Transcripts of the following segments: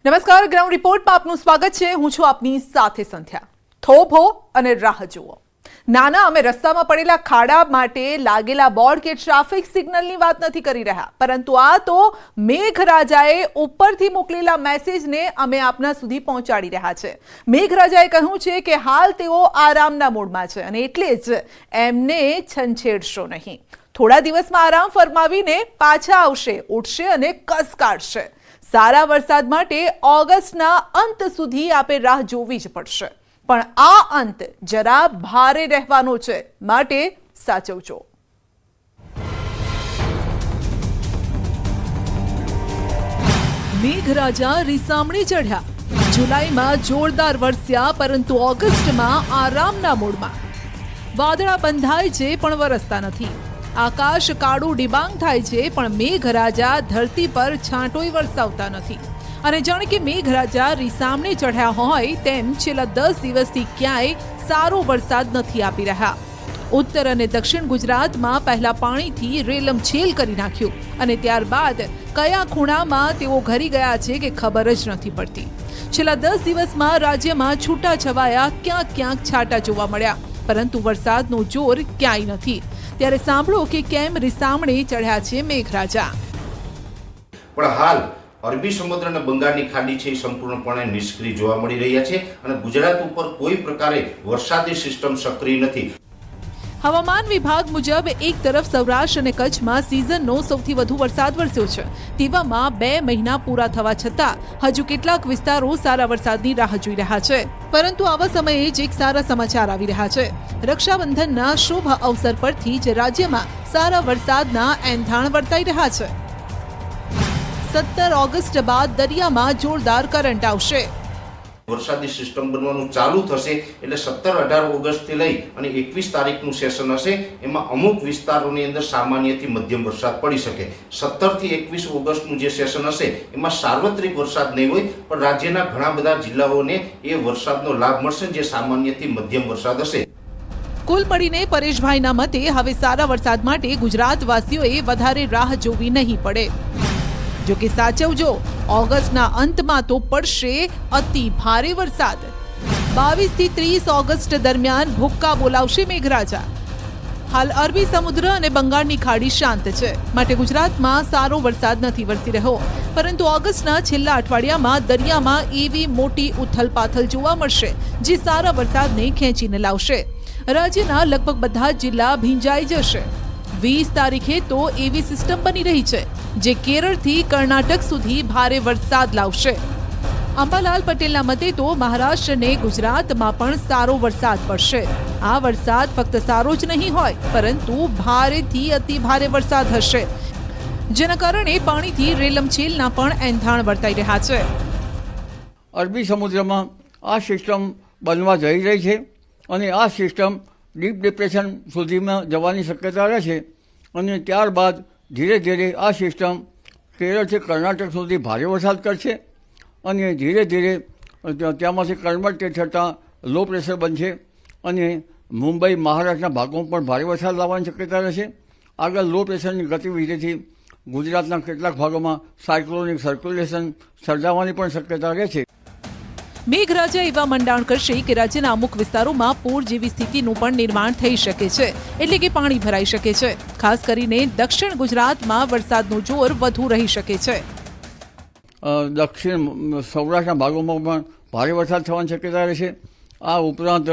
નમસ્કાર, ગ્રાઉન્ડ રિપોર્ટમાં આપનું સ્વાગત છે। હું છું આપની સાથે સંધ્યા। થોભો અને રાહ જુઓ। નાના અમે રસ્તામાં પડેલા ખાડા માટે લાગેલા બોર્ડ કે ટ્રાફિક સિગ્નલની વાત નથી કરી રહ્યા, પરંતુ આ તો મેઘરાજાએ ઉપરથી મોકલેલા મેસેજને અમે આપના સુધી પહોંચાડી રહ્યા છે। મેઘરાજાએ કહ્યું છે કે હાલ તેઓ આરામના મૂડમાં છે અને એટલે જ એમને છંછેડશો નહીં। થોડા દિવસમાં આરામ ફરમાવીને પાછા આવશે, ઉઠશે અને કસ કાઢશે। સારા વરસાદ માટે ઓગસ્ટના અંત સુધી આપે રાહ જોવી જ પડશે, પણ આ અંત જરા ભારે રહેવાનો છે, માટે સાચવજો। મેઘરાજા રીસામણી ચઢ્યા। જુલાઈમાં જોરદાર વરસ્યા, પરંતુ ઓગસ્ટમાં આરામના મૂડમાં। વાદળા બંધાય છે પણ વરસતા નથી। આકાશ કાળું ડિબાંગ થાય છે, પણ મેઘરાજા ધરતી પર છાંટોય વરસાવતા નથી। અને જાણે કે મેઘરાજા રીસામણે ચઢ્યા હોય તેમ છેલ્લા 10 દિવસથી ક્યાંય સારો વરસાદ નથી આપી રહ્યા। ઉત્તર અને દક્ષિણ ગુજરાતમાં પહેલા પાણીથી રેલમછેલ કરી નાખ્યું અને ત્યારબાદ કયા ખૂણામાં તેઓ ઘરી ગયા છે કે ખબર જ નથી પડતી। છેલ્લા 10 દિવસમાં રાજ્યમાં છૂટાછવાયા ક્યાંક છાંટા જોવા મળ્યા, પરંતુ વરસાદનું જોર ક્યાંય નથી। ત્યારે સાંભળો કે કેમ રીસામણે ચઢ્યા છે મેઘરાજા। પણ હાલ અરબી સમુદ્ર અને બંગાળની ખાડી છે સંપૂર્ણપણે નિષ્ક્રિય જોવા મળી રહ્યા છે અને ગુજરાત ઉપર કોઈ પ્રકારે વરસાદી સિસ્ટમ સક્રિય નથી। હવામાન વિભાગ મુજબ એક તરફ સૌરાષ્ટ્ર અને કચ્છમાં સિઝનનો સૌથી વધુ વરસાદ વરસ્યો છે, તેવામાં 2 મહિના પૂરા થવા છતાં હજુ કેટલાક વિસ્તારો સારા વરસાદની રાહ જોઈ રહ્યા છે। પરંતુ આવા સમયે જ એક સારા સમાચાર આવી રહ્યા છે। રક્ષાબંધનના શુભ અવસર પરથી જ રાજ્યમાં સારા વરસાદના એંધાણ વર્તાઈ રહ્યા છે। 17 ઓગસ્ટ બાદ દરિયામાં જોરદાર કરંટ આવશે। વરસાદી સિસ્ટમ બનવાનું ચાલુ થશે એટલે 17-18 ઓગસ્ટથી લઈ અને 21 તારીખનું સેશન હશે, એમાં અમુક વિસ્તારોની અંદર સામાન્યથી મધ્યમ વરસાદ પડી શકે। 17 થી 21 ઓગસ્ટનું જે સેશન હશે એમાં સાર્વત્રિક વરસાદ નહીં હોય, પણ રાજ્યના ઘણા બધા જિલ્લાઓને એ વરસાદનો લાભ મળશે જે સામાન્યથી મધ્યમ વરસાદ હશે। કુલ મળીને પરેશભાઈના મતે હવે સારા વરસાદ માટે ગુજરાતવાસીઓએ વધારે રાહ જોવી નહીં પડે। જો કે સાચવજો, ઓગસ્ટના અંતમાં તો પડશે અતિ ભારે વરસાદ। 22 થી 30 ઓગસ્ટ દરમિયાન ભૂક્કા બોલાવશે મેઘરાજા। હાલ અરબી સમુદ્ર અને બંગાળની ખાડી શાંત છે, માટે ગુજરાતમાં સારો વરસાદ નથી વરસી રહ્યો, પરંતુ ઓગસ્ટના છેલ્લા અઠવાડિયામાં દરિયામાં એવી મોટી ઉથલપાથલ જોવા મળશે જે સારા વરસાદને ખેંચીને લાવશે। રાજ્યના લગભગ બધા જ જિલ્લા ભીંજાઈ જશે। 20 તારીખે તો એવી સિસ્ટમ બની રહી છે જે કેરળથી કર્ણાટક સુધી ભારે વરસાદ લાવશે। અંબાલાલ પટેલના મતે તો મહારાષ્ટ્ર અને ગુજરાતમાં પણ સારો વરસાદ પડશે। આ વરસાદ ફક્ત સારો જ નહીં હોય, પરંતુ ભારેથી અતિ ભારે વરસાદ હશે, જેના કારણે પાણીથી રેલમછેલના પણ એંધાણ વર્તાઈ રહ્યા છે। અરબી સમુદ્રમાં આ સિસ્ટમ બનવા જઈ રહી છે અને આ સિસ્ટમ ડીપ ડિપ્રેશન સુધીમાં જવાની શક્યતા રહે છે અને ત્યારબાદ ધીરે ધીરે આ સિસ્ટમ કેરળથી કર્ણાટક સુધી ભારે વરસાદ કરશે અને ધીરે ધીરે ત્યાંમાંથી કન્વર્ટ થતાં લો પ્રેશર બનશે અને મુંબઈ મહારાષ્ટ્રના ભાગોમાં પણ ભારે વરસાદ લાવવાની શક્યતા રહેશે। આગળ લો પ્રેશરની ગતિવિધિથી ગુજરાતના કેટલાક ભાગોમાં સાયક્લોનિક સર્ક્યુલેશન સર્જાવાની પણ શક્યતા રહે છે। મેઘરાજા એવા મંડાણ કરશે કે રાજ્યના અમુક વિસ્તારોમાં પૂર જેવી સ્થિતિનું પણ નિર્માણ થઈ શકે છે, એટલે કે પાણી ભરાઈ શકે છે। ખાસ કરીને દક્ષિણ ગુજરાતમાં વરસાદનું જોર વધુ રહી શકે છે। દક્ષિણ સૌરાષ્ટ્રના ભાગોમાં પણ ભારે વરસાદ થવાની શક્યતા રહેશે। આ ઉપરાંત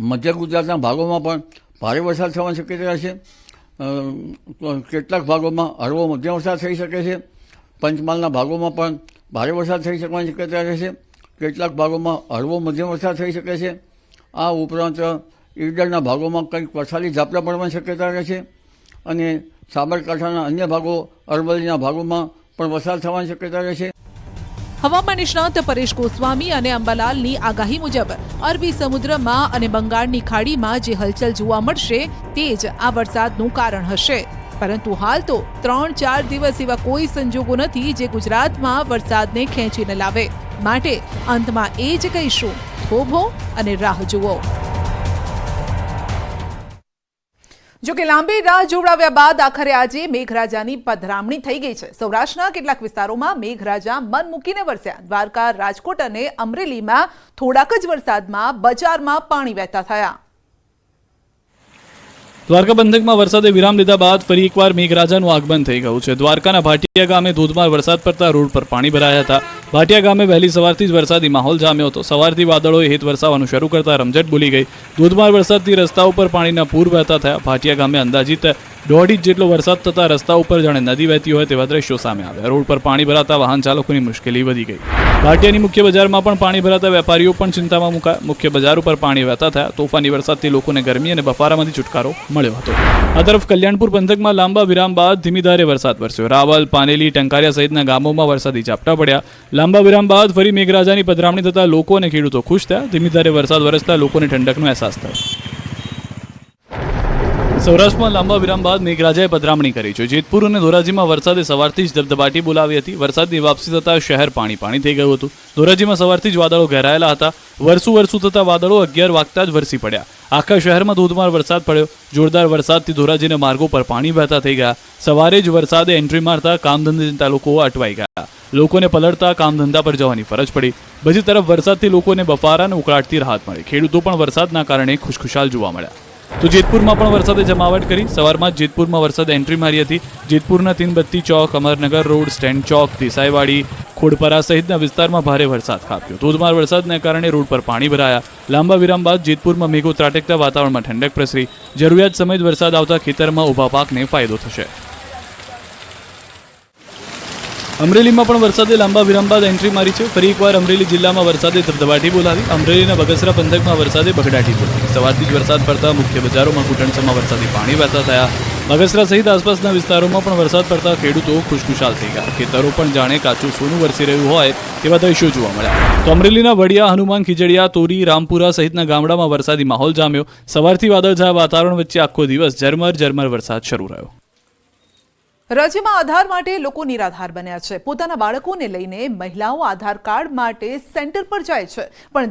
મધ્ય ગુજરાતના ભાગોમાં પણ ભારે વરસાદ થવાની શક્યતા રહેશે। કેટલાક ભાગોમાં હળવો મધ્યમ વરસાદ થઈ શકે છે। પંચમહાલના ભાગોમાં પણ ભારે વરસાદ થઈ શકવાની શક્યતા રહેશે। કેટલાક ભાગોમાં હળવો મધ્યમ વરસાદ થઈ શકે છે। આ ઉપરાંત ઈડરના ભાગોમાં કંઈક વરસાદી ઝાપટા પડવાની શક્યતા રહે છે અને સાબરકાંઠાના અન્ય ભાગો, અરવલ્લીના ભાગોમાં પણ વરસાદ થવાની શક્યતા રહે છે। હવામાન નિષ્ણાત પરેશ ગોસ્વામી અને અંબાલાલની આગાહી મુજબ અરબી સમુદ્રમાં અને બંગાળની ખાડીમાં જે હલચલ જોવા મળશે તે જ આ વરસાદનું કારણ હશે। પરંતુ હાલ તો 3-4 દિવસ એવા કોઈ સંજોગો નથી જે ગુજરાતમાં વરસાદને ખેંચીને લાવે, માટે અંતમાં એ જ કહીશું, થોભો અને રાહ જુઓ। જો કે લાંબી રાહ જોવડાવ્યા બાદ આખરે આજે મેઘરાજાની પધરામણી થઈ ગઈ છે। સૌરાષ્ટ્રના કેટલાક વિસ્તારોમાં મેઘરાજા મન મૂકીને વરસ્યા। દ્વારકા, રાજકોટ અને અમરેલીમાં થોડાક જ વરસાદમાં બજારમાં પાણી વહેતા થયા। દ્વારકા પંથકમાં વરસાદે વિરામ લીધા બાદ ફરી એકવાર મેઘરાજાનું આગમન થઈ ગયું છે। દ્વારકાના ભાટિયા ગામે ધોધમાર વરસાદ પડતા રોડ પર પાણી ભરાયા હતા। ભાટિયા ગામે વહેલી સવારથી જ વરસાદી માહોલ જામ્યો હતો। સવારથી વાદળોએ હેત વરસાવવાનું શરૂ કરતા રમઝટ બોલી ગઈ। ધોધમાર વરસાદથી રસ્તા ઉપર પાણીના પૂર વહેતા થયા। ભાટિયા ગામે અંદાજિત 1.5 ઇંચ જેટલો વરસાદ થતા રસ્તા ઉપર જાણે નદી વહેતી હોય તેવા દ્રશ્યો સામે આવ્યા। રોડ પર પાણી ભરાતા વાહન ચાલકોની મુશ્કેલી વધી ગઈ। ભાટિયાની મુખ્ય બજારમાં પણ પાણી ભરાતા વેપારીઓ પણ ચિંતામાં મુકાયા। મુખ્ય બજાર ઉપર પાણી વહેતા થયા। તોફાની વરસાદથી લોકોને ગરમી અને બફારામાંથી છુટકારો મળ્યો હતો। આ તરફ કલ્યાણપુર પંથકમાં લાંબા વિરામ બાદ ધીમી ધારે વરસાદ વરસ્યો। રાવલ, પાનેલી, ટંકારિયા સહિતના ગામોમાં વરસાદી ઝાપટા પડ્યા। લાંબા વિરામ બાદ ફરી મેઘરાજાની પધરામણી થતા લોકો અને ખેડૂતો ખુશ થયા। ધીમી ધારે વરસાદ વરસતા લોકોને ઠંડકનો અહેસાસ થયો। સૌરાષ્ટ્રમાં લાંબા વિરામ બાદ મેઘરાજાએ પધરામણી કરી છે। જેતપુર અને ધોરાજીમાં વરસાદે સવારથી જ ધબધબાટી બોલાવી હતી। વરસાદની વાપસી થતાં શહેર પાણી થઈ ગયું હતું। ધોરાજીમાં સવારથી જ વાદળો ઘેરાયેલા હતા। વરસું થતા વાદળો 11 વાગતા જ વરસી પડ્યા। આખા શહેરમાં ધોધમાર વરસાદ પડ્યો। જોરદાર વરસાદથી ધોરાજીના માર્ગો પર પાણી વહેતા થઈ ગયા। સવારે જ વરસાદે એન્ટ્રી મારતા કામધંધે જતા લોકો અટવાઈ ગયા। લોકોને પલળતા કામધંધા પર જવાની ફરજ પડી। બીજી તરફ વરસાદથી લોકોને બફારા અને ઉકળાટથી રાહત મળી। ખેડૂતો પણ વરસાદના કારણે ખુશખુશાલ જોવા મળ્યા। તો જેતપુરમાં પણ વરસાદે જમાવટ કરી। સવારમાં જ જેતપુરમાં વરસાદે એન્ટ્રી મારી હતી। જેતપુરના તીનબત્તી ચોક, અમરનગર રોડ, સ્ટેન્ડ ચોક, દેસાઈવાડી, ખોડપરા સહિતના વિસ્તારમાં ભારે વરસાદ ખાબક્યો। ધોધમાર વરસાદના કારણે રોડ પર પાણી ભરાયા। લાંબા વિરામ બાદ જેતપુરમાં મેઘો ત્રાટકતા વાતાવરણમાં ઠંડક પ્રસરી। જરૂરિયાત સમય જ વરસાદ આવતા ખેતરમાં ઊભા પાકને ફાયદો થશે। અમરેલીમાં પણ વરસાદે લાંબા વિરામ બાદ એન્ટ્રી મારી છે। ફરી એકવાર અમરેલી જિલ્લામાં વરસાદે ધબધબાટી બોલાવી। અમરેલીના બગસરા પંથકમાં વરસાદે બગડાટી બોલાવી। સવારથી જ વરસાદ પડતા મુખ્ય બજારોમાં ઘૂંટણસમાં વરસાદી પાણી વહેતા થયા। બગસરા સહિત આસપાસના વિસ્તારોમાં પણ વરસાદ પડતા ખેડૂતો ખુશખુશાલ થઈ ગયા। ખેતરો પણ જાણે કાચું સોનું વરસી રહ્યું હોય તેવા દ્રશ્યો જોવા મળ્યા। તો અમરેલીના વડિયા, હનુમાન, ખીજડીયા, તોરી, રામપુરા સહિતના ગામડામાં વરસાદી માહોલ જામ્યો। સવારથી વાદળછાયા વાતાવરણ વચ્ચે આખો દિવસ ઝરમર વરસાદ શરૂ રહ્યો। રાજ્યમાં આધાર માટે લોકો નિરાધાર બન્યા છે। પોતાના બાળકોને લઈને મહિલાઓ આધાર કાર્ડ માટે સેન્ટર પર જાય છે, પણ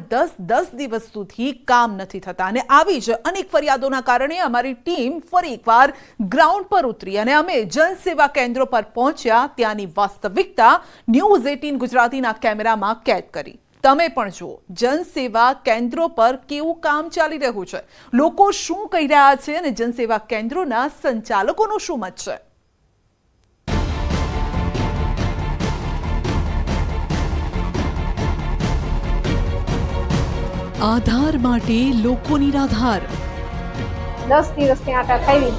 10 દિવસ સુધી કામ નથી થતા અને આવી જ અનેક ફરિયાદોના કારણે અમારી ટીમ ફરી એકવાર ગ્રાઉન્ડ પર ઉતરી અને અમે જનસેવા કેન્દ્રો પર પહોંચ્યા। ત્યાંની વાસ્તવિકતા ન્યૂઝ 18 ગુજરાતીના કેમેરામાં કેદ કરી। તમે પણ જુઓ જનસેવા કેન્દ્રો પર કેવું કામ ચાલી રહ્યું છે, લોકો શું કહી રહ્યા છે અને જનસેવા કેન્દ્રોના સંચાલકોનું શું મત છે। આધાર માટે લોકો નિરાધાર। 10 દિવસથી આટા ખાવી।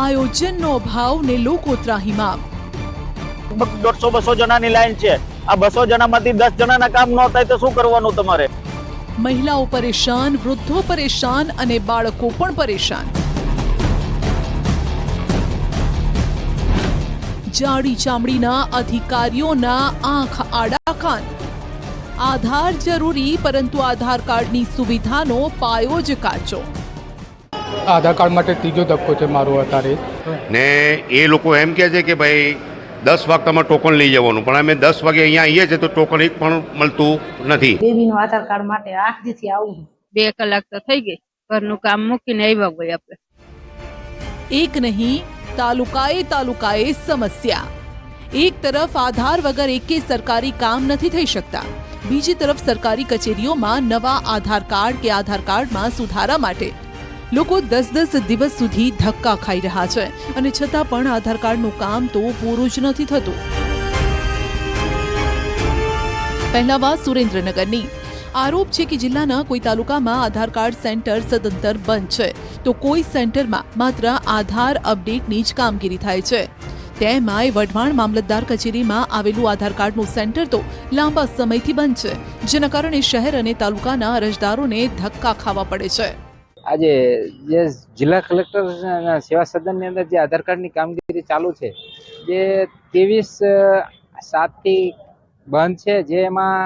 આયોજનનો અભાવ ને લોકો ત્રાહિમામ। 150-200 જણાની લાઈન છે। આ 200 જણામાંથી 10 જણાના કામ ન થાય તો શું કરવાનું તમારે? મહિલાઓ પરેશાન, વૃદ્ધો પરેશાન અને બાળકો પણ પરેશાન। જાડી ચામડીના અધિકારીઓના આંખ આડા કાન। આધાર જરૂરી, પરંતુ આધાર કાર્ડની સુવિધાનો પાયો જ કાચો। આધાર કાર્ડ માટે ત્રીજો ધક્કો છે મારો અત્યારે। ને એ લોકો એમ કહે છે કે ભાઈ 10 વાગ્યામાં ટોકન લઈ જવાનું, પણ અમે 10 વાગે અહીંયા આવીએ છીએ તો ટોકન એક પણ મળતું નથી। બેબીનું આધાર કાર્ડ માટે 8 દીથી આવું 2 કલાક તો થઈ ગઈ, ઘરનું કામ મૂકીને આવ્યા હોય આપણે। એક નહીં, તાલુકાએ સમસ્યા। એક તરફ આધાર વગર એકે સરકારી કામ નથી થઈ શકતા, બીજી તરફ સરકારી કચેરીઓમાં નવા આધાર કાર્ડ કે આધાર કાર્ડમાં સુધારા માટે લોકો 10 દિવસ સુધી ધક્કા ખાઈ રહ્યા છે અને છતાં પણ આધાર કાર્ડનું કામ તો પૂરું જ નથી થતું। પહેલા વાત સુરેન્દ્રનગરની। આરોપ છે કે જિલ્લાના કોઈ તાલુકામાં આધાર કાર્ડ સેન્ટર સદંતર બંધ છે, તો કોઈ સેન્ટરમાં માત્ર આધાર અપડેટની જ કામગીરી થાય છે। તેમાંય વઢવાણ મામલતદાર કચેરીમાં આવેલું આધાર કાર્ડનું સેન્ટર તો લાંબા સમયથી બંધ છે, જેના કારણે શહેર અને તાલુકાના અરજદારોને ધક્કા ખાવા પડે છે। આજે જે જિલ્લા કલેક્ટર સેવા સદનની અંદર જે આધાર કાર્ડની કામગીરી ચાલુ છે, જે 23/7થી બંધ છે, જેમાં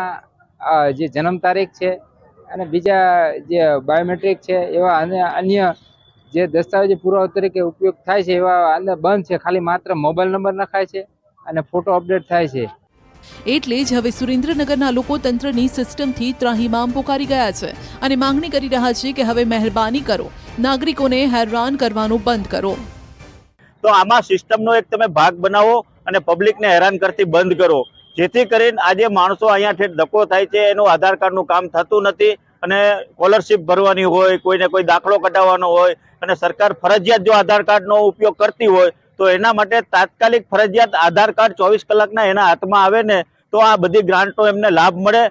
જે જન્મ તારીખ છે અને બીજા જે બાયોમેટ્રિક છે એવા અન્ય જે દસ્તાવેજી પુરાવા તરીકે ઉપયોગ થાય છે એવા બંધ છે। ખાલી માત્ર મોબાઈલ નંબર નખાય છે અને ફોટો અપડેટ થાય છે। એટલે જ હવે સુરેન્દ્રનગરના લોકો તંત્રની સિસ્ટમથી ત્રાહિમામ પોકારી ગયા છે અને માંગણી કરી રહ્યા છે કે હવે મહેરબાની કરો, નાગરિકોને હેરાન કરવાનું બંધ કરો. તો આમાં સિસ્ટમનો એક તમે ભાગ બનાવો અને પબ્લિકને હેરાન કરતી બંધ કરો, જેથી કરીને આજે માણસો અહીંયા ઠેઠ ધક્કો થાય છે, એનું આધાર કાર્ડનું કામ થતું નથી અને સ્કોલરશીપ ભરવાની હોય, કોઈને કોઈ દાખલો કઢાવવાનો હોય અને સરકાર ફરજિયાત જો આધાર કાર્ડનો ઉપયોગ કરતી હોય તો એના માટે તાત્કાલિક ફરજિયાત આધાર કાર્ડ 24 કલાકના એના હાથમાં આવે ને તો આ બધી ગ્રાન્ટો એમને લાભ મળે.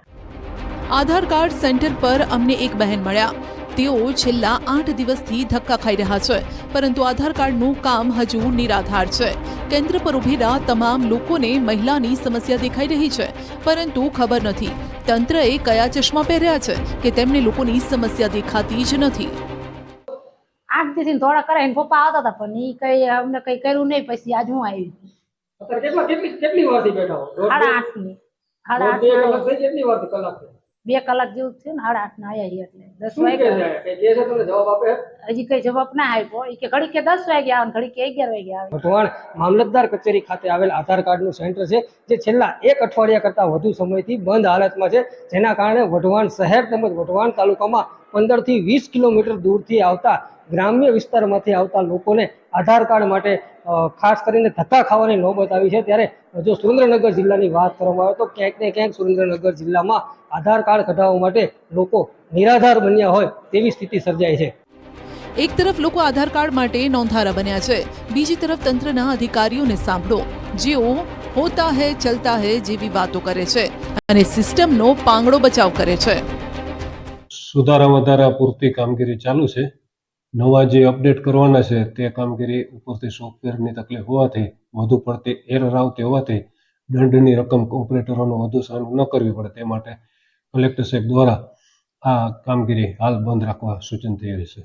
આધાર કાર્ડ સેન્ટર પર અમને એક બહેન મળ્યા. તેઓ છેલ્લા 8 દિવસથી ધક્કા ખાઈ રહ્યા છે, પરંતુ આધાર કાર્ડનું કામ હજુ નિરાધાર છે. કેન્દ્ર પર ઉભેલા તમામ લોકોને મહિલાની સમસ્યા દેખાઈ રહી છે, પરંતુ ખબર નથી તંત્રએ કયા ચશ્મા પહેર્યા છે કે તેમને લોકોની સમસ્યા દેખાતી જ નથી. 8 દિવસથી થોડા કરાવીને પપ્પા આવતા હતા, પણ ઈ કઈ અમને કઈ કર્યું નહીં. પછી આજ હું આવી. કેટલી વારથી બેઠા હો? 8:30 ની 8:30 કેટલી વાર કલાક? 2 કલાક જેવું છે ને. 8:30 ના આવ્યા એટલે 10 વાગ્યા. જવાબ આપે હજી કઈ જવાબ ના આપ્યો. ઈ કે ઘડી કે 10 વાગ્યા આવે, ઘડી કે 11 વાગ્યા આવે. વઢવાણ મામલતદાર કચેરી ખાતે આવેલ આધાર કાર્ડનું સેન્ટર છે, જે છેલ્લા 1 અઠવાડિયા કરતા વધુ સમયથી બંધ હાલતમાં છે, જેના કારણે વઢવાણ શહેર તેમજ વઢવાણ તાલુકામાં 15 થી 20 કિલોમીટર દૂરથી આવતા ગ્રામ્ય વિસ્તારમાંથી આવતા લોકોને આધાર કાર્ડ માટે ખાસ કરીને ધક્કા ખાવાની નોબત આવી છે. ત્યારે જો સુરેન્દ્રનગર જિલ્લાની વાત કરવામાં આવે તો ક્યાંક ને ક્યાંક સુરેન્દ્રનગર જિલ્લામાં આધાર કાર્ડ કઢાવવા માટે લોકો નિરાધાર બન્યા હોય તેવી સ્થિતિ સર્જાઈ છે. એક તરફ લોકો આધાર કાર્ડ માટે નોંધારા બન્યા છે, બીજી તરફ તંત્રના અધિકારીઓને સાંભળો, જેઓ હોતા હૈ ચલતા હૈ જેવી વાતો કરે છે અને સિસ્ટમનો પાંગડો બચાવ કરે છે. સુધારા વધારા પૂરતી કામગીરી ચાલુ છે. નવા જે અપડેટ કરવાના છે તે કામગીરી ઉપરથી સોફ્ટવેરની તકલીફ હોવાથી, વધુ પડતી એરર આવતી હોવાથી દંડની રકમ ઓપરેટરોનો વધુ સહન ન કરવી પડે તે માટે કલેક્ટર સાહેબ દ્વારા આ કામગીરી હાલ બંધ રાખવા સૂચન થયું છે.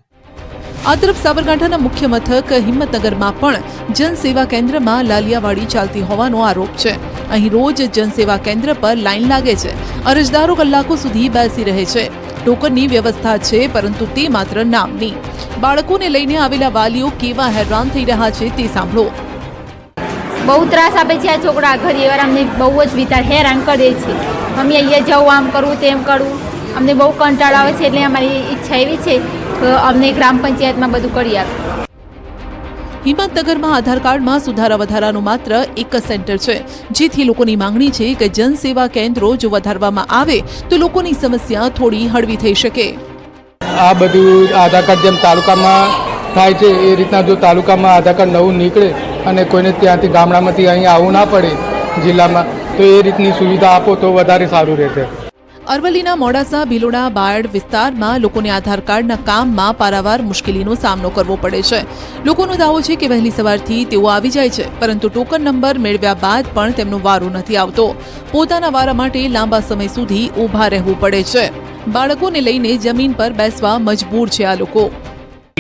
આ તરફ સાબરકાંઠાના મુખ્ય મથક હિંમતનગરમાં પણ જનસેવા કેન્દ્રમાં લાલિયાવાડી ચાલતી હોવાનો આરોપ છે. અહીં રોજ જનસેવા કેન્દ્ર પર લાઈન લાગે છે, અરજદારો કલાકો સુધી બેસી રહે છે. ટોકનની વ્યવસ્થા છે, પરંતુ તે માત્ર નામની. બાળકોને લઈને આવેલા વાલીઓ કેવા હેરાન થઈ રહ્યા છે તે સાંભળો. બહુ ત્રાસ આપે છે આ છોકરા. ઘરે અમને બહુ જ વિચાર હેરાન કરે છે. અમે અહીંયા જવું, આમ કરવું, તેમ કરવું, અમને બહુ કંટાળો આવે છે. એટલે અમારી ઈચ્છા એવી છે કે અમને ગ્રામ પંચાયતમાં બધું કરી આપે. હિંમતનગરમાં આધાર કાર્ડમાં સુધારા વધારાનું માત્ર એક જ સેન્ટર છે, જેથી લોકોની માંગણી છે કે જનસેવા કેન્દ્રો જો વધારવામાં આવે તો લોકોની સમસ્યા થોડી હળવી થઈ શકે. આ બધું આધાર કાર્ડ જેમ તાલુકામાં થાય છે એ રીતના જો તાલુકામાં આધાર કાર્ડ નવું નીકળે અને કોઈને ત્યાંથી ગામડામાંથી અહીંયા આવવું ના પડે જિલ્લામાં, તો એ રીતની સુવિધા આપો તો વધારે સારું રહેશે. અરવલ્લીના મોડાસા, ભિલોડા, બાયડ વિસ્તારમાં લોકોને આધાર કાર્ડના કામમાં પારાવાર મુશ્કેલીનો સામનો કરવો પડે છે. લોકોનો દાવો છે કે વહેલી સવારથી તેઓ આવી જાય છે, પરંતુ ટોકન નંબર મેળવ્યા બાદ પણ તેમનો વારો નથી આવતો. પોતાના વારા માટે લાંબા સમય સુધી ઊભા રહેવું પડે છે. બાળકોને લઈને જમીન પર બેસવા મજબૂર છે આ લોકો.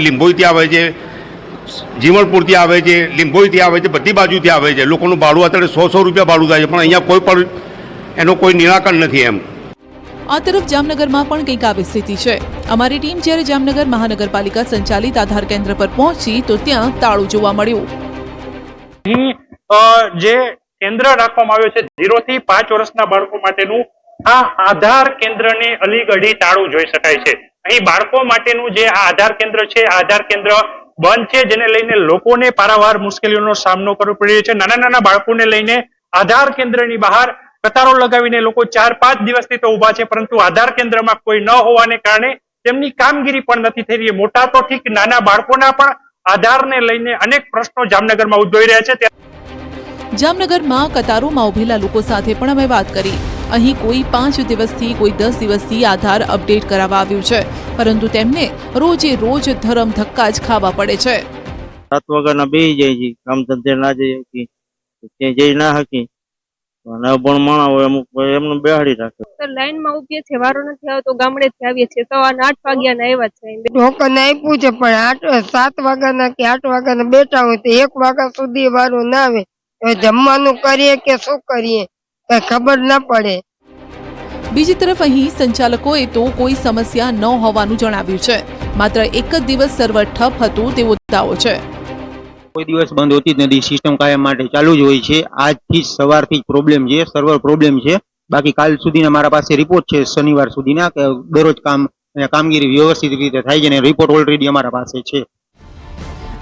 લીંબોઈથી આવે છે, જીવણપુરથી આવે છે, લીંબોઈથી આવે છે, બધી બાજુથી આવે છે. લોકોનું ભાડું અત્યારે 100 રૂપિયા ભાડું થાય છે, પણ અહીંયા કોઈ પણ એનો કોઈ નિરાકરણ નથી. એમ આ તરફ જામનગરમાં પણ કંઈક આવી સ્થિતિ છે. અમારી ટીમ જ્યારે જામનગર મહાનગરપાલિકા સંચાલિત આધાર કેન્દ્ર પર પહોંચી તો ત્યાં તાળું જોવા મળ્યું. જે કેન્દ્ર રાખવામાં આવ્યું છે 0 થી 5 વર્ષના બાળકો માટેનું, આ આધાર કેન્દ્રને અલીગઢી તાળું જોઈ શકાય છે. અહીં બાળકો માટેનું જે આ આધાર કેન્દ્ર છે, આ આધાર કેન્દ્ર બંધ છે, જેને લઈને લોકોને પારાવાર મુશ્કેલીઓનો સામનો કરવો પડી રહ્યો છે. નાના નાના બાળકોને લઈને આધાર કેન્દ્રની બહાર કતારો લગાવીને લોકો 4-5 દિવસથી તો ઉભા છે, પરંતુ આધાર કેન્દ્રમાં કોઈ ન હોવાને કારણે તેમની કામગીરી પણ નથી થઈ રહી. મોટા તો ઠીક, નાના બાળકોના પણ આધારને લઈને અનેક પ્રશ્નો જામનગરમાં ઉદ્ભવી રહ્યા છે. જામનગરમાં કતારોમાં ઉભેલા લોકો સાથે પણ અમે વાત કરી. અહીં કોઈ 5 દિવસથી, કોઈ 10 દિવસથી આધાર અપડેટ કરાવવા આવ્યું છે, પરંતુ તેમને રોજે રોજ ધરમ ધક્કા જ ખાવા પડે છે. 7 વાગ્યાના બેસી જાય છે, કામ ધંધે ના જઈ શકી, ત્યાં જઈ ના શકી, અને પણ માણા હોય અમુક એમને બેહાડી રાખે. લાઈનમાં ઉભી છે, વારો નથી આવતો. ગામડેથી આવીએ છીએ, સવારના 8 વાગ્યાના આવ્યા છે. ટોકન આપ્યું છે, પણ 7 વાગ્યાના કે 8 વાગ્યાના બેઠા હોય તો 1 વાગ્યા સુધી વારો ના આવે. જમવાનું કરીએ કે શું કરીએ કઈ ખબર ના પડે. બીજી તરફ અહીં સંચાલકોએ તો કોઈ સમસ્યા ન હોવાનું જણાવ્યું છે. માત્ર એક જ દિવસ સર્વર ઠપ હતું તેવો દાવો છે. કોઈ દિવસ બંધ હોતી જ નથી, સિસ્ટમ કાયમ માટે ચાલુ જ હોય છે. આજથી જ સવારથી જ પ્રોબ્લેમ છે, સર્વર પ્રોબ્લેમ છે. બાકી કાલ સુધીના મારા પાસે રિપોર્ટ છે, શનિવાર સુધીના, કે દરરોજ કામગીરી વ્યવસ્થિત રીતે થાય છે અને રિપોર્ટ ઓલરેડી અમારા પાસે છે.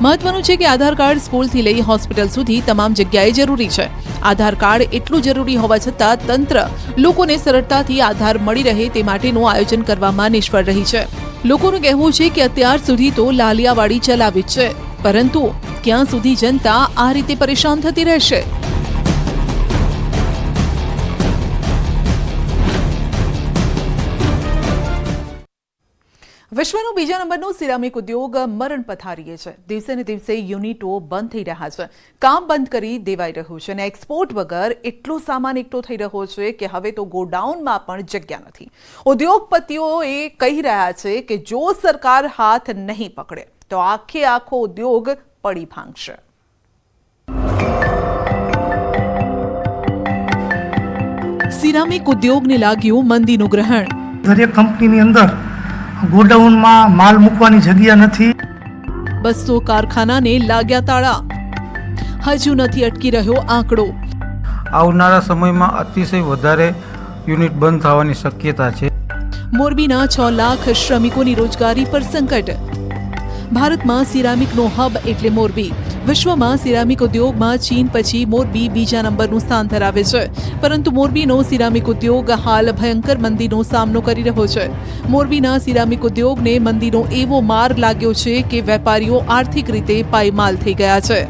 મહત્વનું છે કે આધાર કાર્ડ સ્કૂલથી લઈ હોસ્પિટલ સુધી તમામ જગ્યાએ જરૂરી છે. આધાર કાર્ડ એટલું જરૂરી હોવા છતાં તંત્ર લોકોને સરળતાથી આધાર મળી રહે તે માટેનું આયોજન કરવામાં નિષ્ફળ રહી છે. લોકોનું કહેવું છે કે અત્યાર સુધી તો લાલિયાવાડી ચલાવી જ છે, પરંતુ ક્યાં સુધી જનતા આ રીતે પરેશાન થતી રહેશે? વિશ્વનું બીજા નંબરનું સિરામિક ઉદ્યોગ મરણ પથારીએ છે. દિવસે ને દિવસે યુનિટો બંધ થઈ રહ્યા છે, કામ બંધ કરી દેવાઈ રહ્યું છે અને એક્સપોર્ટ વગર એટલો સામાન એકઠો થઈ રહ્યો છે કે હવે તો ગોડાઉનમાં પણ જગ્યા નથી. ઉદ્યોગપતિઓ એ કહી રહ્યા છે કે જો સરકાર હાથ નહીં પકડે તો આખો ઉદ્યોગ પડી ભાંગશે. સિરામિક ઉદ્યોગને લાગ્યું મંદીનું ગ્રહણ. દરેક કંપનીની અંદર ગોડાઉનમાં માલ મૂકવાની જગ્યા નથી. 200 કારખાનાને લાગ્યા તાળા. હજુ નથી અટકી રહ્યો આંકડો. આવનારા સમયમાં અતિશય વધારે યુનિટ બંધ થવાની શક્યતા છે. મોરબીના 6 લાખ શ્રમિકોની રોજગારી પર સંકટ. ભારતમાં સિરામિકનો હબ એટલે મોરબી. વિશ્વમાં સિરામિક ઉદ્યોગમાં ચીન પછી મોરબી બીજા નંબરનું સ્થાન ધરાવે છે, પરંતુ મોરબીનો સિરામિક ઉદ્યોગ હાલ ભયંકર મંદીનો સામનો કરી રહ્યો છે. મોરબીના સિરામિક ઉદ્યોગને મંદીનો એવો માર લાગ્યો છે કે વેપારીઓ આર્થિક રીતે પાયમાલ થઈ ગયા છે.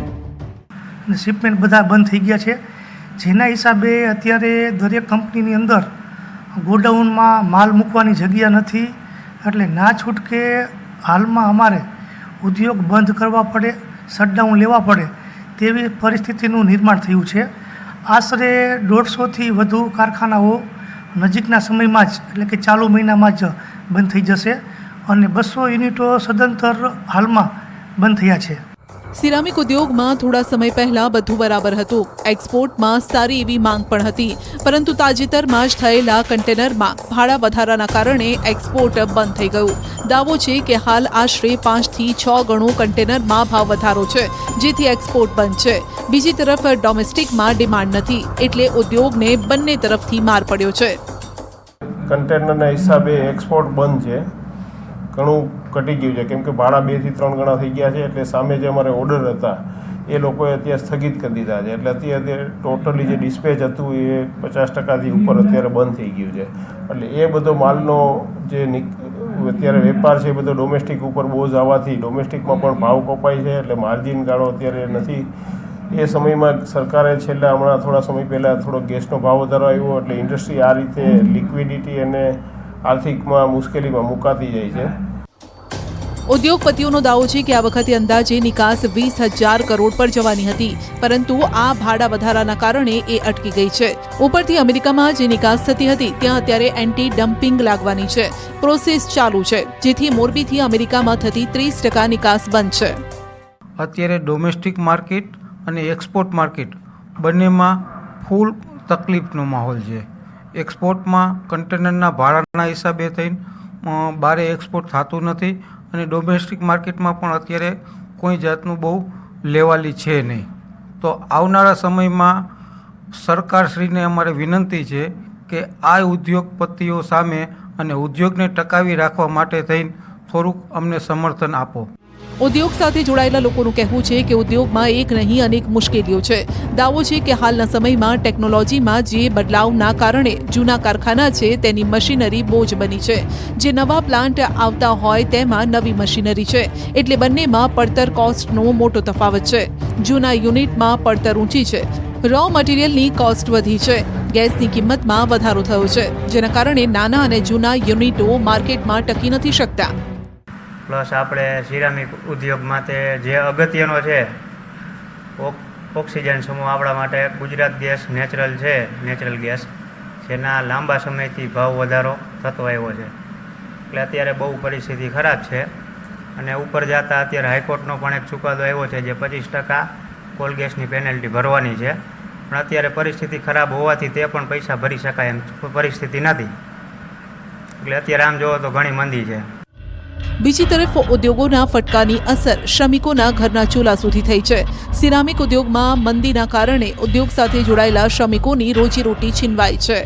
શિપમેન્ટ બધા બંધ થઈ ગયા છે, જેના હિસાબે અત્યારે દરેક કંપનીની અંદર ગોડાઉનમાં માલ મૂકવાની જગ્યા નથી. એટલે ના છૂટકે હાલમાં અમારે ઉદ્યોગ બંધ કરવા પડે, શટડાઉન લેવા પડે તેવી પરિસ્થિતિનું નિર્માણ થયું છે. આશરે 150થી વધુ કારખાનાઓ નજીકના સમયમાં જ એટલે કે ચાલુ મહિનામાં જ બંધ થઈ જશે અને 200 યુનિટો સદંતર હાલમાં બંધ થયા છે. સિરામિક ઉદ્યોગમાં થોડા સમય પહેલા બધું બરાબર હતું. એક્સપોર્ટમાં સારી એવી માંગ પણ હતી, પરંતુ તાજેતરમાં જ થયેલા કન્ટેનરમાં ભાડા વધારાના કારણે એક્સપોર્ટ બંધ થઈ ગયું. દાવો છે કે હાલ આશરે 5 થી 6 ગણો કન્ટેનરમાં ભાવ વધારો છે, જેથી એક્સપોર્ટ બંધ છે. બીજી તરફ ડોમેસ્ટિકમાં ડિમાન્ડ નથી, એટલે ઉદ્યોગને બંને તરફથી માર પડ્યો છે. કન્ટેનરના હિસાબે એક્સપોર્ટ બંધ છે, ઘણું ઘટી ગયું છે, કેમ કે ભાડા 2 થી 3 ગણા થઈ ગયા છે. એટલે સામે જે અમારે ઓર્ડર હતા એ લોકોએ અત્યારે સ્થગિત કરી દીધા છે. એટલે અત્યારે ટોટલી જે ડિસ્પેચ હતું એ 50%થી ઉપર અત્યારે બંધ થઈ ગયું છે. એટલે એ બધો માલનો જે અત્યારે વેપાર છે એ બધો ડોમેસ્ટિક ઉપર બોજ આવવાથી ડોમેસ્ટિકમાં પણ ભાવ કપાય છે, એટલે માર્જિન ગાળો અત્યારે નથી. એ સમયમાં સરકારે છેલ્લા હમણાં થોડા સમય પહેલાં થોડો ગેસનો ભાવ વધારો આવ્યો, એટલે ઇન્ડસ્ટ્રી આ રીતે લિક્વિડિટી અને આર્થિકમાં મુશ્કેલીમાં મુકાતી જાય છે. ઉદ્યોગપતિઓનો દાવો છે કે આ વખતે અંદાજે નિકાસ 20,000 કરોડ પર જવાની હતી, પરંતુ આ ભાડા વધારાના કારણે એ અટકી ગઈ છે. ઉપરથી અમેરિકામાં જે નિકાસ થતી હતી ત્યાં અત્યારે એન્ટી ડમ્પિંગ લાગવાની છે. પ્રોસેસ ચાલુ છે, જેથી મોરબીથી અમેરિકામાં થતી 30% નિકાસ બંધ છે. અત્યારે ડોમેસ્ટિક માર્કેટ અને એક્સપોર્ટ માર્કેટ બંનેમાં ફૂલ તકલીફનો માહોલ છે. એક્સપોર્ટમાં કન્ટેનરના ભાડાના હિસાબે થઈને બારે એક્સપોર્ટ થતું નથી અને ડોમેસ્ટિક માર્કેટમાં પણ અત્યારે કોઈ જાતનું બહુ લેવાલી છે નહીં. તો આવનારા સમયમાં સરકારશ્રીને અમારે વિનંતી છે કે આ ઉદ્યોગપતિઓ સામે અને ઉદ્યોગને ટકાવી રાખવા માટે થઈને થોડુંક અમને સમર્થન આપો. ઉદ્યોગ સાથે જોડાયેલા લોકોનું કહેવું છે કે ઉદ્યોગમાં એક નહીં અનેક મુશ્કેલીઓ છે. દાવો છે કે હાલના સમયમાં ટેકનોલોજીમાં જે બદલાવના કારણે જૂના કારખાના છે તેની મશીનરી બોજ બની છે. જે નવા પ્લાન્ટ આવતા હોય તેમાં નવી મશીનરી છે, એટલે બંનેમાં પડતર કોસ્ટનો મોટો તફાવત છે. જૂના યુનિટમાં પડતર ઊંચી છે, રો મટીરિયલની કોસ્ટ વધી છે, ગેસની કિંમતમાં વધારો થયો છે, જેના કારણે નાના અને જૂના યુનિટો માર્કેટમાં ટકી નથી શકતા. પ્લસ આપણે સિરામિક ઉદ્યોગમાં તે જે અગત્યનો છે ઓક્સિજન સમૂહ આપણા માટે ગુજરાત ગેસ નેચરલ ગેસ, જેના લાંબા સમયથી ભાવ વધારો થતો આવ્યો છે. એટલે અત્યારે બહુ પરિસ્થિતિ ખરાબ છે અને ઉપર જતાં અત્યારે હાઈકોર્ટનો પણ એક ચુકાદો આવ્યો છે જે 25% કોલ ગેસની પેનલ્ટી ભરવાની છે. પણ અત્યારે પરિસ્થિતિ ખરાબ હોવાથી તે પણ પૈસા ભરી શકાય એમ પરિસ્થિતિ નથી. એટલે અત્યારે આમ જોવો તો ઘણી મંદી છે. બીજી તરફ ઉદ્યોગોના ફટકાની અસર શ્રમિકોના ઘરના ચૂલા સુધી થઈ છે. સિરામિક ઉદ્યોગમાં મંદીના કારણે ઉદ્યોગ સાથે જોડાયેલા શ્રમિકોની રોજીરોટી છીનવાઈ છે.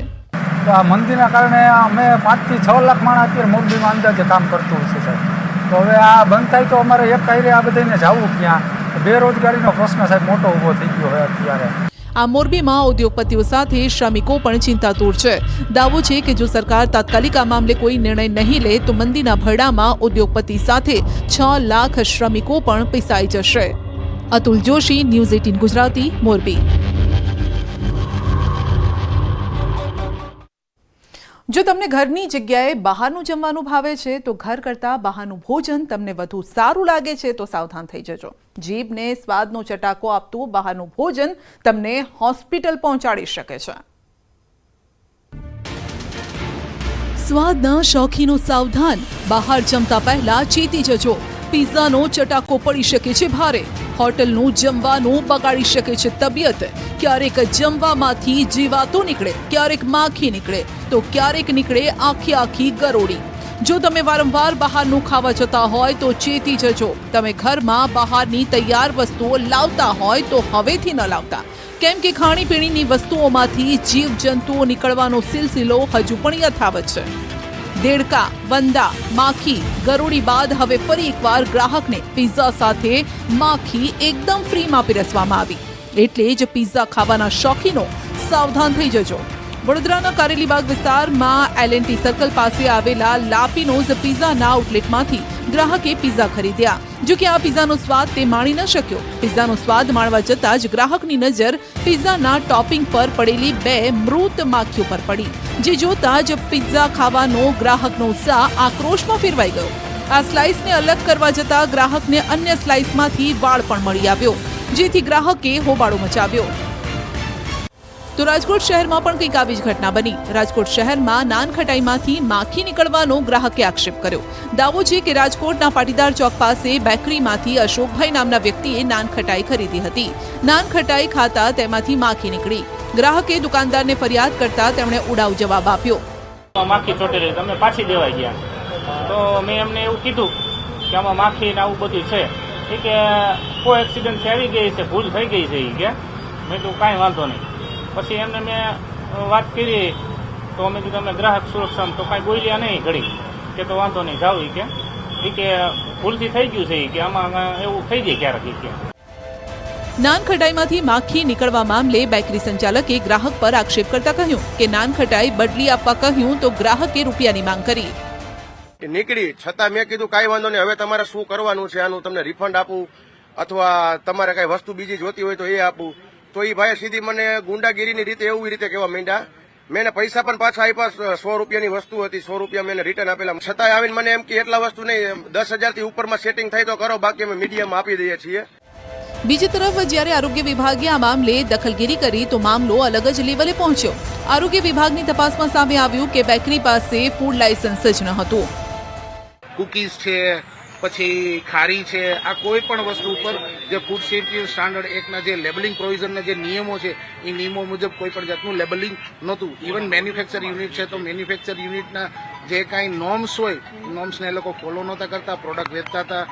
આ મંદીના કારણે અમે 5 થી 6 લાખ માણસ અત્યારે મોરબીમાં અંદાજે કામ કરતું હોય છે સાહેબ. તો હવે આ બંધ થાય તો અમારે એક કાયરે આ બધાને જવું ક્યાં? બેરોજગારીનો પ્રશ્ન સાહેબ મોટો ઊભો થઈ ગયો હોય અત્યારે. આ મોરબીમાં ઉદ્યોગપતિઓ સાથે શ્રમિકો પણ ચિંતાતુર છે. દાવો છે કે જો સરકાર તાત્કાલિક આ મામલે કોઈ નિર્ણય નહીં લે તો મંદીના ભરડામાં ઉદ્યોગપતિ સાથે 6 લાખ શ્રમિકો પણ પીસાઈ જશે. અતુલ જોશી, ન્યૂઝ 18 ગુજરાતી, મોરબી. જો તમને ઘરની જગ્યાએ બહારનું જમવાનું ભાવે છે તો ઘર કરતાં બહારનું ભોજન તમને વધુ સારું લાગે છે તો સાવધાન થઈ જજો. જીભને સ્વાદનો ચટાકો આપતું બહારનું ભોજન તમને હોસ્પિટલ પહોંચાડી શકે છે. સ્વાદના શોખીનો સાવધાન, બહાર જમતા પહેલા ચેતી જજો. પિઝાનો ચટાકો પડી શકે છે ભારે. હોટલનું જમવાનું બગાડી શકે છે તબિયત. ક્યારેક જમવામાંથી જીવાતો નીકળે, ક્યારેક માખી નીકળે તો ક્યારેક નીકળે આખી ગરોળી. જો તમે વારંવાર બહારનું ખાવા જતા હોય તો ચેતી જજો. તમે ઘરમાં બહારની તૈયાર વસ્તુઓ લાવતા હોય તો હવેથી ન લાવતા, કેમ કે ખાણીપીણીની વસ્તુઓમાંથી જીવજંતુઓ નીકળવાનો સિલસિલો હજુ પણ યથાવત છે. દેડકા, વંદા, માખી, ગરોળી બાદ હવે ફરી એકવાર ગ્રાહકને પિઝા સાથે માખી એકદમ ફ્રીમાં પીરસવામાં આવી. એટલે જ પિઝા ખાવાના શોખીનો સાવધાન થઈ જજો. વડોદરાના કારેલીબાગ વિસ્તારમાં એલએનટી સર્કલ પાસે આવેલા લાપીનોઝ પિઝાના આઉટલેટમાંથી ગ્રાહકે પિઝા ખરીદ્યા. જો કે આ પિઝાનો સ્વાદ તે માણી ન શક્યો. પિઝાનો સ્વાદ માણવા જતાં જ ગ્રાહકની નજર પિઝાના ટોપિંગ પર પડેલી 2 મૃત માખીઓ પર પડી, જે જોતા જ પિઝા ખાવાનો ગ્રાહકનો ઉત્સાહ આક્રોશમાં ફેરવાઈ ગયો. આ સ્લાઇસને અલગ કરવા જતાં ગ્રાહકને અન્ય સ્લાઇસમાંથી વાળ પણ મળી આવ્યો, જેથી ગ્રાહકે હોબાળો મચાવ્યો. તો રાજકોટ શહેરમાં પણ કંઈક આવી જ ઘટના બની. રાજકોટ શહેરમાં નાનખટાઈમાંથી માખી નીકળવાનો ગ્રાહકે આક્ષેપ કર્યો. દાવો છે કે રાજકોટના પાટીદાર ચોક પાસે બેકરીમાંથી અશોકભાઈ નામના વ્યક્તિએ નાનખટાઈ ખરીદી હતી. નાનખટાઈ ખાતા તેમાંથી માખી નીકળી. ગ્રાહકે દુકાનદારને ફરિયાદ કરતા તેમણે ઉડાવ જવાબ આપ્યો. માખી ચોટેલી તમે પાછી દેવાઈ ગયા. તો મેં એમને એવું કીધું કે આમાં માખી ને આવું બધું છે. કે કોઈ એક્સિડન્ટ આવી ગઈ છે, ભૂલ થઈ ગઈ છે. કે મેં તો કાંઈ વાંધો નહીં. પછી એમને મેં વાત કરી તો અમે કીધું અમે ગ્રાહક સુરક્ષામાં તો કાંઈ બોલ્યા નહીં ઘડી કે તો વાંધો નહીં જાવ કે ભૂલથી થઈ ગયું છે કે આમાં એવું થઈ જાય ક્યારેક કે. નાનખટાઈમાંથી માખી નીકળવા મામલે બેકરી સંચાલકે ગ્રાહક પર આક્ષેપ કરતા કહ્યું કે નાનખટાઈ બદલી આપવા કહ્યું તો ગ્રાહકે રૂપિયાની માંગ કરી. નીકળી છતાં મેં કીધું કાંઈ વાંધો નહીં, હવે તમારે શું કરવાનું છે, આનું તમને રિફંડ આપું અથવા તમારે કાંઈ વસ્તુ બીજી જોતી હોય તો એ આપું. તો એ ભાઈ સીધી મને ગુંડાગીરીની રીતે એવી રીતે કહેવા માંડ્યા. મેં પૈસા પણ પાછા આપ્યા. 100 રૂપિયાની વસ્તુ હતી, 100 રૂપિયા મેં રિટર્ન આપેલા. છતાંય આવીને મને એમ કે એટલા વસ્તુ નહીં, 10,000 થી ઉપરમાં સેટિંગ થાય તો કરો, બાકી અમે મીડિયામાં આપી દઈએ છીએ. બીજી તરફ જ્યારે આરોગ્ય વિભાગે આ મામલે દખલગીરી કરી તો મામલો અલગ જ લેવલે પહોંચ્યો. આરોગ્ય વિભાગની તપાસમાં સામે આવ્યું કે બેકરી પાસે ફૂડ લાયસન્સ જ ન હતું. કુકીઝ છે, પછી ખારી છે, આ કોઈ પણ વસ્તુ ઉપર જે ફૂડ સેફ્ટી સ્ટાન્ડર્ડ એક્ટના જે લેબલિંગ પ્રોવિઝનના જે નિયમો છે એ નિયમો મુજબ કોઈ પણ જાતનું લેબલિંગ નહોતું. ઇવન મેન્યુફેક્ચર યુનિટ છે તો મેન્યુફેક્ચર યુનિટના જે કાંઈ નોર્મ્સ હોય નોર્મ્સને એ લોકો ફોલો નહોતા કરતા, પ્રોડક્ટ વેચતા હતા.